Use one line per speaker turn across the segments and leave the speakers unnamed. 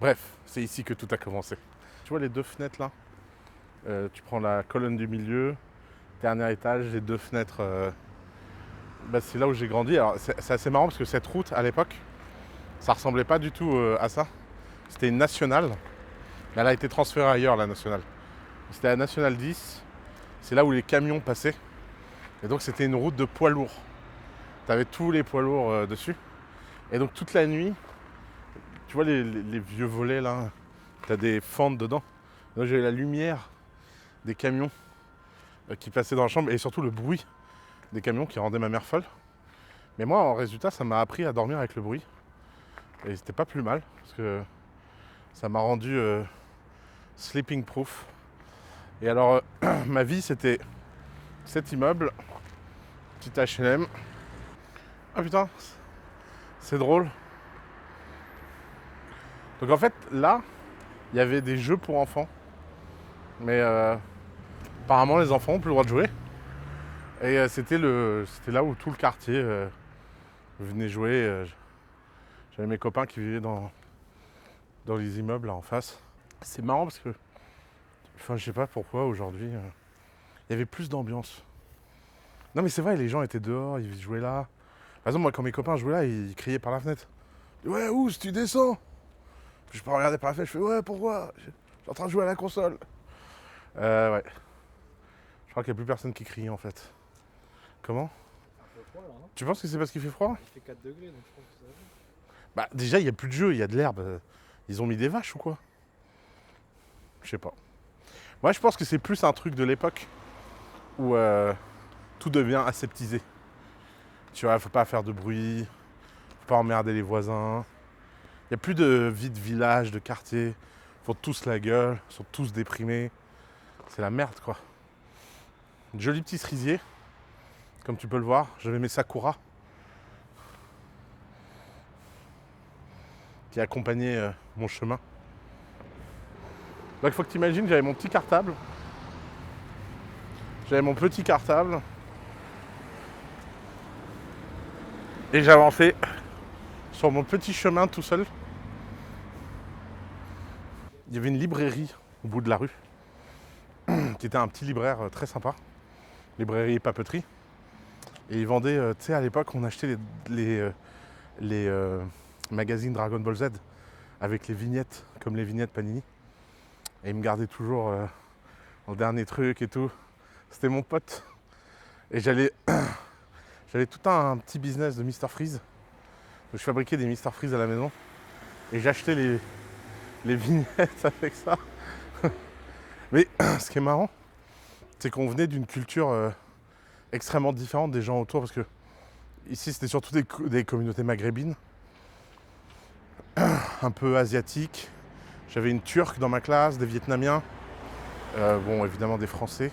Bref, c'est ici que tout a commencé. Tu vois les deux fenêtres là. Tu prends la colonne du milieu, dernier étage, les deux fenêtres. C'est là où j'ai grandi. Alors c'est assez marrant parce que cette route à l'époque, ça ressemblait pas du tout à ça. C'était une nationale, mais elle a été transférée ailleurs, la nationale. C'était la nationale 10, c'est là où les camions passaient. Et donc c'était une route de poids lourds. T'avais tous les poids lourds dessus. Et donc toute la nuit, tu vois les vieux volets là, t'as des fentes dedans. Donc j'avais la lumière des camions qui passaient dans la chambre et surtout le bruit des camions qui rendait ma mère folle. Mais moi, en résultat, ça m'a appris à dormir avec le bruit. Et c'était pas plus mal, parce que ça m'a rendu sleeping proof. Et alors, ma vie, c'était cet immeuble, petit HLM. Ah putain, c'est drôle. Donc en fait, là, il y avait des jeux pour enfants. Mais apparemment, les enfants n'ont plus le droit de jouer. Et c'était là où tout le quartier venait jouer. J'avais mes copains qui vivaient dans les immeubles là en face. C'est marrant parce que, enfin, je sais pas pourquoi aujourd'hui, il y avait plus d'ambiance. Non mais c'est vrai, les gens étaient dehors, ils jouaient là. Par exemple, moi quand mes copains jouaient là, ils criaient par la fenêtre. Ouais, où si tu descends. Puis je peux regarder par la fenêtre, je fais ouais, pourquoi. Je suis en train de jouer à la console. Ouais. Je crois qu'il n'y a plus personne qui crie en fait. Comment?
C'est un peu froid là, non?
Tu penses que c'est parce qu'il fait froid?
Il fait 4 degrés donc je pense que ça va.
Bah déjà, il n'y a plus de jeu, il y a de l'herbe. Ils ont mis des vaches ou quoi? Je sais pas. Moi, je pense que c'est plus un truc de l'époque où tout devient aseptisé. Tu vois, faut pas faire de bruit, faut pas emmerder les voisins. Il n'y a plus de vie de village, de quartier. Ils font tous la gueule, ils sont tous déprimés. C'est la merde, quoi. Une jolie petite cerisier, comme tu peux le voir. J'avais mes sakura qui accompagnaient mon chemin. Donc il faut que tu imagines, j'avais mon petit cartable. J'avais mon petit cartable. Et j'avançais sur mon petit chemin tout seul. Il y avait une librairie au bout de la rue, qui était un petit libraire très sympa. Librairie et papeterie. Et ils vendaient, tu sais, à l'époque, on achetait les magazines Dragon Ball Z avec les vignettes, comme les vignettes Panini. Et ils me gardaient toujours le dernier truc et tout. C'était mon pote. Et j'avais tout un petit business de Mr Freeze. Donc je fabriquais des Mr Freeze à la maison. Et j'achetais les vignettes avec ça. Mais ce qui est marrant, c'est qu'on venait d'une culture extrêmement différente des gens autour. Parce que ici, c'était surtout des communautés maghrébines, un peu asiatiques. J'avais une Turque dans ma classe, des Vietnamiens. Bon, évidemment des Français.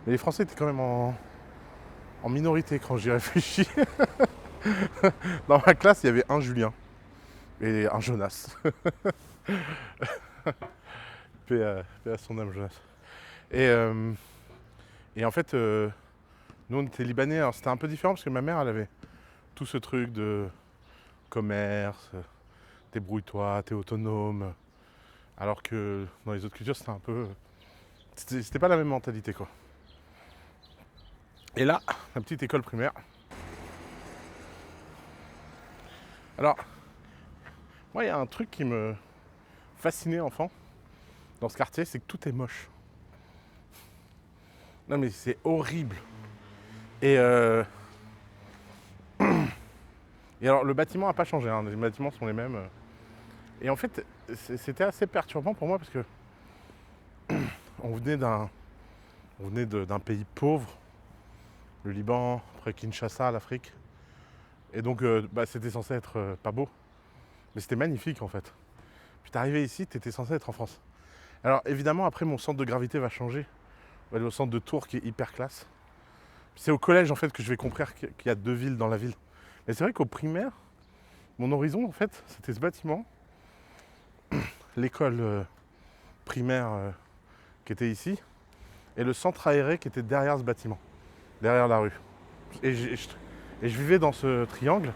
Mais les Français étaient quand même en minorité quand j'y réfléchis. Dans ma classe, il y avait un Julien et un Jonas. Paix à son âme, Jonas. Et, euh, et en fait, nous on était libanais, alors c'était un peu différent parce que ma mère elle avait tout ce truc de commerce, débrouille-toi, t'es autonome. Alors que dans les autres cultures c'était un peu. C'était pas la même mentalité quoi. Et là, la petite école primaire. Alors, moi il y a un truc qui me fascinait enfant dans ce quartier, c'est que tout est moche. Non mais c'est horrible. Et, et alors le bâtiment n'a pas changé, hein, les bâtiments sont les mêmes. Et en fait, c'était assez perturbant pour moi parce que on venait d'un pays pauvre, le Liban, après Kinshasa, l'Afrique. Et donc c'était censé être pas beau, mais c'était magnifique en fait. Puis t'es arrivé ici, t'étais censé être en France. Alors évidemment après mon centre de gravité va changer. On va aller au centre de Tours qui est hyper classe. Puis c'est au collège en fait que je vais comprendre qu'il y a deux villes dans la ville. Mais c'est vrai qu'au primaire, mon horizon en fait, c'était ce bâtiment, l'école primaire qui était ici, et le centre aéré qui était derrière ce bâtiment, derrière la rue. Et je vivais dans ce triangle.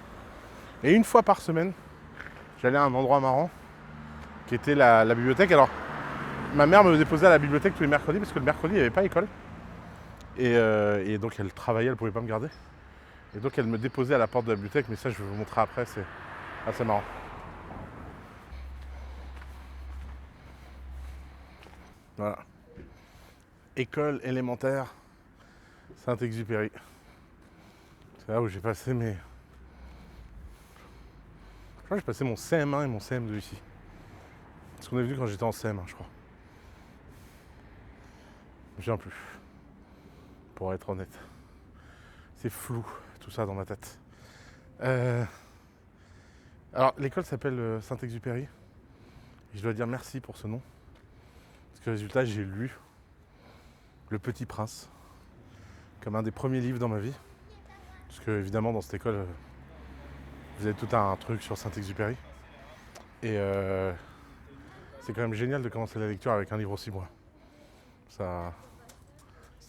Et une fois par semaine, j'allais à un endroit marrant qui était la bibliothèque. Alors, ma mère me déposait à la bibliothèque tous les mercredis parce que le mercredi, il n'y avait pas école. Et donc, elle travaillait, elle ne pouvait pas me garder. Et donc, elle me déposait à la porte de la bibliothèque, mais ça, je vais vous montrer après, c'est assez marrant. Voilà. École élémentaire Saint-Exupéry. C'est là où j'ai passé mes... Je crois que j'ai passé mon CM1 et mon CM2 ici. Parce qu'on est venu quand j'étais en CM1, je crois. Je me souviens plus. Pour être honnête. C'est flou, tout ça dans ma tête. Alors, l'école s'appelle Saint-Exupéry. Et je dois dire merci pour ce nom. Parce que résultat, j'ai lu Le Petit Prince comme un des premiers livres dans ma vie. Parce que, évidemment, dans cette école, vous avez tout un truc sur Saint-Exupéry. Et c'est quand même génial de commencer la lecture avec un livre aussi loin. Ça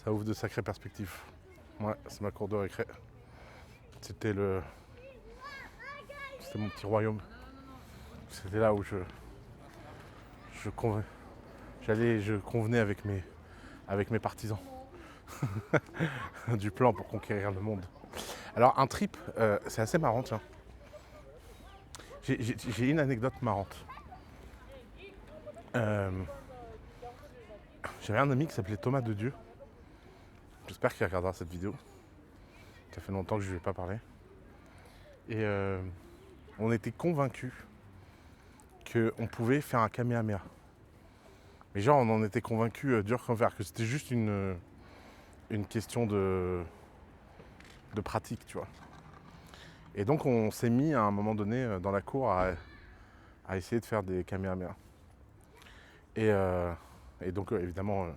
ouvre de sacrées perspectives. Ouais, c'est ma cour de récré. C'était mon petit royaume. C'était là où je convenais avec mes partisans du plan pour conquérir le monde. Alors un trip, c'est assez marrant, tiens. J'ai une anecdote marrante. J'avais un ami qui s'appelait Thomas de Dieu. J'espère qu'il regardera cette vidéo. Ça fait longtemps que je ne lui ai pas parlé. Et on était convaincus qu'on pouvait faire un Kamehameha. Mais genre, on en était convaincus dur comme fer, que c'était juste une question de pratique, tu vois. Et donc, on s'est mis à un moment donné dans la cour à essayer de faire des Kamehameha. Et donc, évidemment,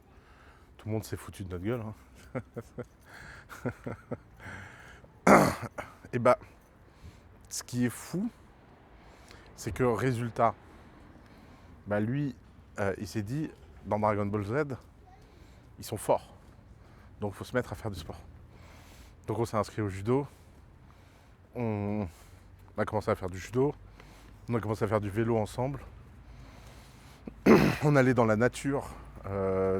tout le monde s'est foutu de notre gueule. Hein. Et bah, ce qui est fou, c'est que résultat, bah lui, il s'est dit, dans Dragon Ball Z, ils sont forts. Donc il faut se mettre à faire du sport. Donc on s'est inscrit au judo. On a commencé à faire du judo. On a commencé à faire du vélo ensemble. On allait dans la nature, tu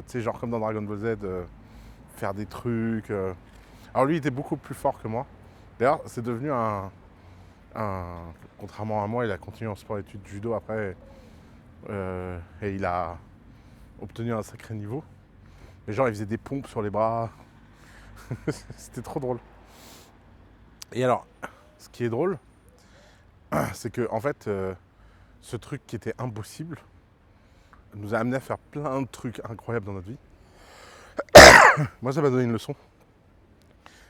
sais, genre comme dans Dragon Ball Z, faire des trucs. Alors lui, il était beaucoup plus fort que moi. D'ailleurs, c'est devenu contrairement à moi, il a continué en sport-études judo après. Et il a obtenu un sacré niveau. Mais genre, il faisait des pompes sur les bras. C'était trop drôle. Et alors, ce qui est drôle, c'est que en fait, ce truc qui était impossible nous a amené à faire plein de trucs incroyables dans notre vie. Moi, ça m'a donné une leçon.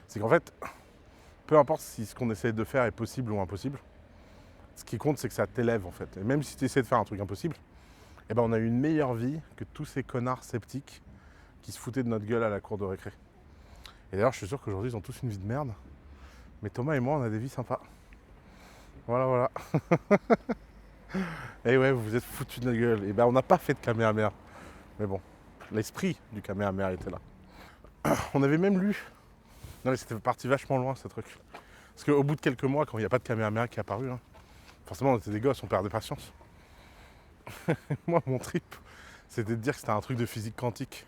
C'est qu'en fait, peu importe si ce qu'on essaie de faire est possible ou impossible, ce qui compte, c'est que ça t'élève en fait. Et même si tu essaies de faire un truc impossible, eh ben, on a eu une meilleure vie que tous ces connards sceptiques qui se foutaient de notre gueule à la cour de récré. Et d'ailleurs, je suis sûr qu'aujourd'hui, ils ont tous une vie de merde. Mais Thomas et moi, on a des vies sympas. Voilà, voilà. Et ouais, vous vous êtes foutus de notre gueule. Et ben, on n'a pas fait de Kamehameha. Mais bon, l'esprit du Kamehameha était là. On avait même lu... Non mais c'était parti vachement loin, ce truc. Parce qu'au bout de quelques mois, quand il n'y a pas de Kamehameha qui est apparu, hein, forcément, on était des gosses, on perdait patience. Moi, mon trip, c'était de dire que c'était un truc de physique quantique.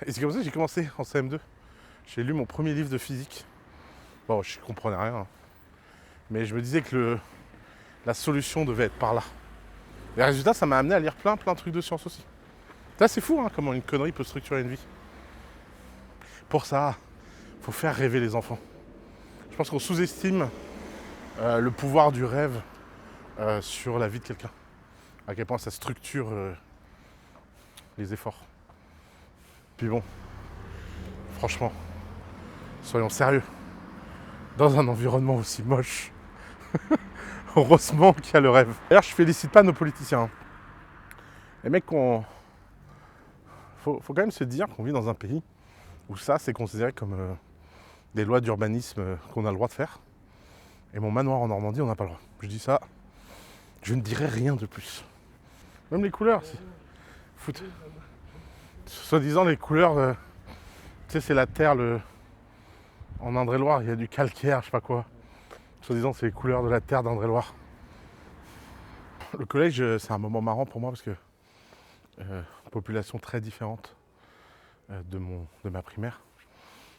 Et c'est comme ça que j'ai commencé en CM2. J'ai lu mon premier livre de physique. Bon, je comprenais rien. Hein. Mais je me disais que la solution devait être par là. Et le résultat, ça m'a amené à lire plein de trucs de science aussi. Là, c'est fou, hein, comment une connerie peut structurer une vie. Pour ça, il faut faire rêver les enfants. Je pense qu'on sous-estime le pouvoir du rêve sur la vie de quelqu'un. À quel point ça structure les efforts. Puis bon, franchement, soyons sérieux. Dans un environnement aussi moche, heureusement qu'il y a le rêve. D'ailleurs, je félicite pas nos politiciens. Hein. Les mecs, faut quand même se dire qu'on vit dans un pays où ça, c'est considéré comme des lois d'urbanisme qu'on a le droit de faire. Et mon manoir en Normandie, on n'a pas le droit. Je dis ça, je ne dirai rien de plus. Même les couleurs, c'est... Foot. Soi-disant, les couleurs, tu sais, c'est la terre, en Indre-et-Loire, il y a du calcaire, je sais pas quoi. Soi-disant, c'est les couleurs de la terre d'Indre-et-Loire. Le collège, c'est un moment marrant pour moi parce que population très différente de ma primaire.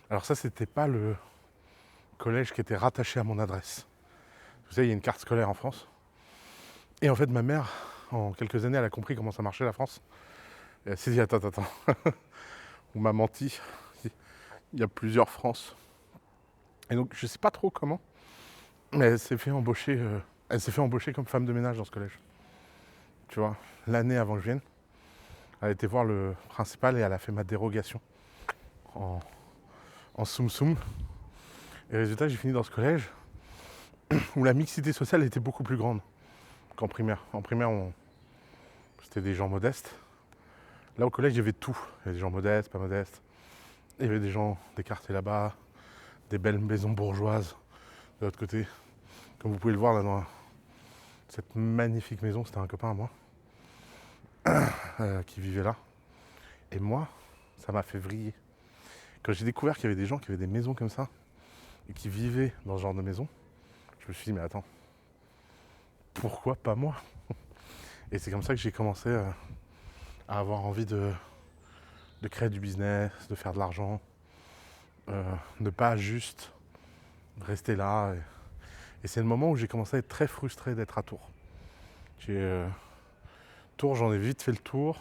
Alors ça, c'était pas le collège qui était rattaché à mon adresse. Vous savez, il y a une carte scolaire en France. Et en fait, ma mère, en quelques années, elle a compris comment ça marchait la France. Et elle s'est dit, attends, on m'a menti. Il y a plusieurs France. Et donc, je sais pas trop comment, mais elle s'est fait embaucher comme femme de ménage dans ce collège. Tu vois, l'année avant que je vienne, elle a été voir le principal et elle a fait ma dérogation en soum-soum. Et résultat, j'ai fini dans ce collège où la mixité sociale était beaucoup plus grande qu'en primaire. En primaire, c'était des gens modestes. Là, au collège, il y avait tout. Il y avait des gens modestes, pas modestes. Il y avait des gens d'écartés là-bas, des belles maisons bourgeoises de l'autre côté. Comme vous pouvez le voir là dans cette magnifique maison, c'était un copain à moi qui vivait là. Et moi, ça m'a fait vriller. Quand j'ai découvert qu'il y avait des gens qui avaient des maisons comme ça et qui vivaient dans ce genre de maison, je me suis dit, mais attends, pourquoi pas moi? Et c'est comme ça que j'ai commencé à avoir envie de créer du business, de faire de l'argent, de pas juste rester là. Et c'est le moment où j'ai commencé à être très frustré d'être à Tours. Tours, j'en ai vite fait le tour.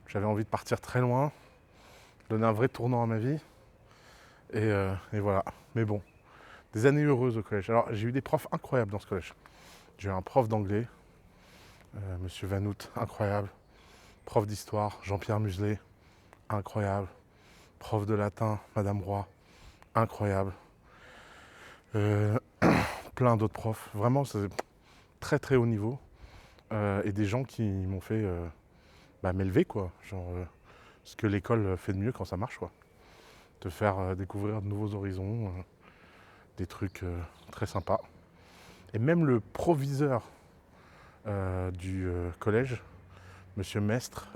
J'avais envie de partir très loin, donner un vrai tournant à ma vie. Et voilà. Mais bon, des années heureuses au collège. Alors, j'ai eu des profs incroyables dans ce collège. J'ai eu un prof d'anglais, Monsieur Vanout, incroyable. Prof d'histoire, Jean-Pierre Muselet, incroyable. Prof de latin, Madame Roy, incroyable. Plein d'autres profs. Vraiment, c'est très très haut niveau. Et des gens qui m'ont fait m'élever, quoi. Genre, ce que l'école fait de mieux quand ça marche, quoi. Te faire découvrir de nouveaux horizons, des trucs très sympas. Et même le proviseur du collège, Monsieur Mestre,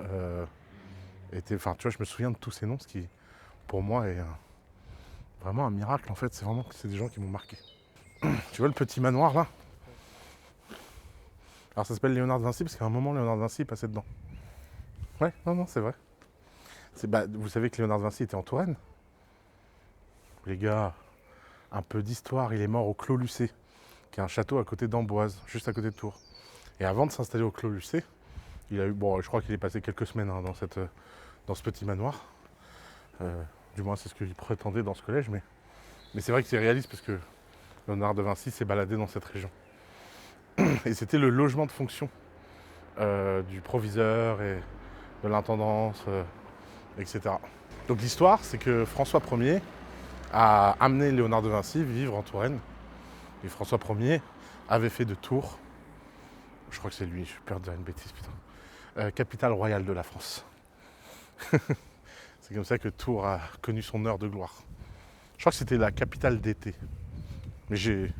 était. Enfin, tu vois, je me souviens de tous ces noms, ce qui, pour moi, est vraiment un miracle, en fait. C'est des gens qui m'ont marqué. Tu vois le petit manoir, là? Alors, ça s'appelle Léonard de Vinci, parce qu'à un moment, Léonard de Vinci passait dedans. Ouais, non, c'est vrai. Vous savez que Léonard de Vinci était en Touraine? Les gars, un peu d'histoire, il est mort au Clos Lucé, qui est un château à côté d'Amboise, juste à côté de Tours. Et avant de s'installer au Clos Lucé, je crois qu'il est passé quelques semaines dans ce petit manoir. Du moins, c'est ce qu'il prétendait dans ce collège, mais c'est vrai que c'est réaliste parce que Léonard de Vinci s'est baladé dans cette région. Et c'était le logement de fonction du proviseur et de l'intendance, etc. Donc l'histoire, c'est que François Ier a amené Léonard de Vinci vivre en Touraine. Et François Ier avait fait de Tours, je crois que c'est lui, je suis peur de dire une bêtise, putain, capitale royale de la France. C'est comme ça que Tours a connu son heure de gloire. Je crois que c'était la capitale d'été. Mais il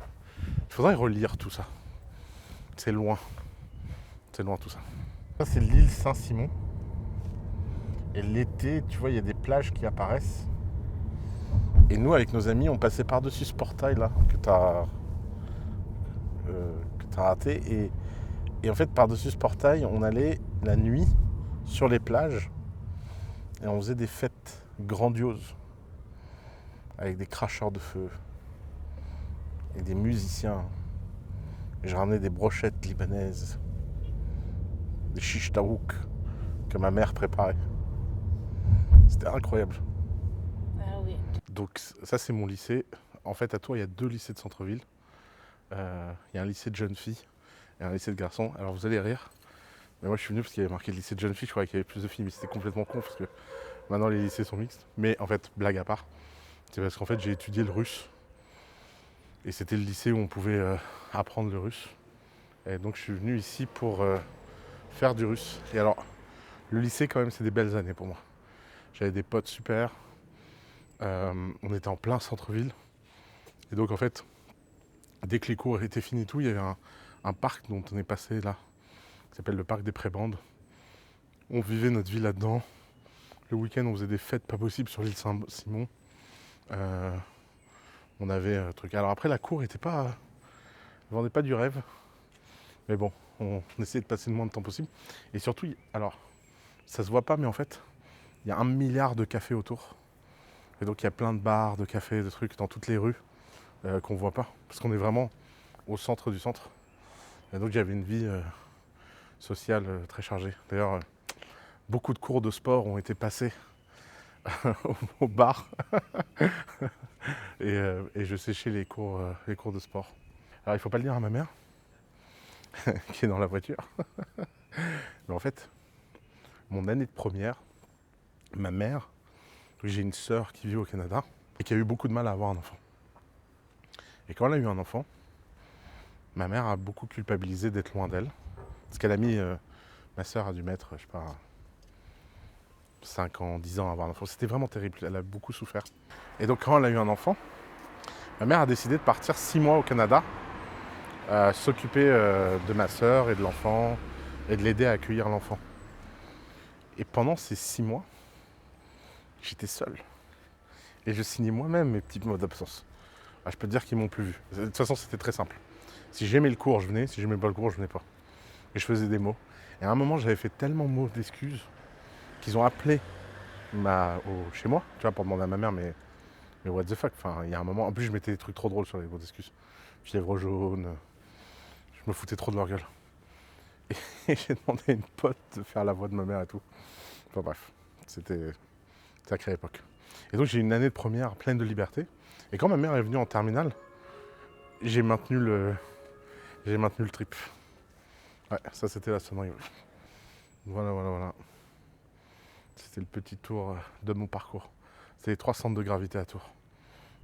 faudrait relire tout ça. C'est loin tout ça. Ça, c'est l'île Saint-Simon. Et l'été, tu vois, il y a des plages qui apparaissent. Et nous, avec nos amis, on passait par-dessus ce portail là que t'as raté. Et en fait, par-dessus ce portail, on allait la nuit sur les plages et on faisait des fêtes grandioses avec des cracheurs de feu et des musiciens. Et je ramenais des brochettes libanaises, des chiches taouk que ma mère préparait. C'était incroyable.
Ah oui.
Donc ça, c'est mon lycée. En fait, à Tours, il y a 2 lycées de centre-ville. Il y a un lycée de jeunes filles et un lycée de garçons. Alors vous allez rire, mais moi je suis venu parce qu'il y avait marqué le lycée de jeunes filles. Je croyais qu'il y avait plus de filles, mais c'était complètement con parce que maintenant les lycées sont mixtes. Mais en fait, blague à part, c'est parce qu'en fait j'ai étudié le russe. Et c'était le lycée où on pouvait apprendre le russe. Et donc je suis venu ici pour faire du russe. Et alors, le lycée quand même, c'est des belles années pour moi. J'avais des potes super. On était en plein centre-ville. Et donc en fait, dès que les cours étaient finis et tout, il y avait un parc dont on est passé là, qui s'appelle le parc des Prébendes. On vivait notre vie là-dedans. Le week-end, on faisait des fêtes pas possibles sur l'île Saint-Simon. On avait un truc. Alors après, la cour était pas, vendait pas du rêve. Mais bon, on essayait de passer le moins de temps possible. Et surtout, alors, ça se voit pas, mais en fait, il y a 1 milliard de cafés autour. Et donc il y a plein de bars, de cafés, de trucs dans toutes les rues qu'on voit pas. Parce qu'on est vraiment au centre du centre. Et donc j'avais une vie sociale très chargée. D'ailleurs, beaucoup de cours de sport ont été passés au bar. et je séchais les cours de sport. Alors il faut pas le dire à ma mère, qui est dans la voiture. Mais en fait, mon année de première, ma mère, j'ai une sœur qui vit au Canada et qui a eu beaucoup de mal à avoir un enfant. Et quand elle a eu un enfant, ma mère a beaucoup culpabilisé d'être loin d'elle. Parce qu'elle a mis, ma sœur a dû mettre, je sais pas, 5 ans, 10 ans à avoir un enfant. C'était vraiment terrible, elle a beaucoup souffert. Et donc quand elle a eu un enfant, ma mère a décidé de partir 6 mois au Canada, s'occuper de ma sœur et de l'enfant, et de l'aider à accueillir l'enfant. Et pendant ces 6 mois, j'étais seul. Et je signais moi-même mes petits mots d'absence. Ah, je peux te dire qu'ils m'ont plus vu. De toute façon, c'était très simple. Si j'aimais le cours, je venais. Si j'aimais pas le cours, je venais pas. Et je faisais des mots. Et à un moment, j'avais fait tellement de mots d'excuses qu'ils ont appelé chez moi, tu vois, pour demander à ma mère, mais what the fuck. Enfin, il y a un moment. En plus, je mettais des trucs trop drôles sur les mots d'excuses. Fièvre jaune. Je me foutais trop de leur gueule. Et j'ai demandé à une pote de faire la voix de ma mère et tout. Enfin bref, c'était une sacrée époque. Et donc j'ai eu une année de première pleine de liberté. Et quand ma mère est venue en terminale, j'ai maintenu le trip. Ouais, ça c'était la sonnerie. Ouais. Voilà. C'était le petit tour de mon parcours. C'était les 3 centres de gravité à Tours.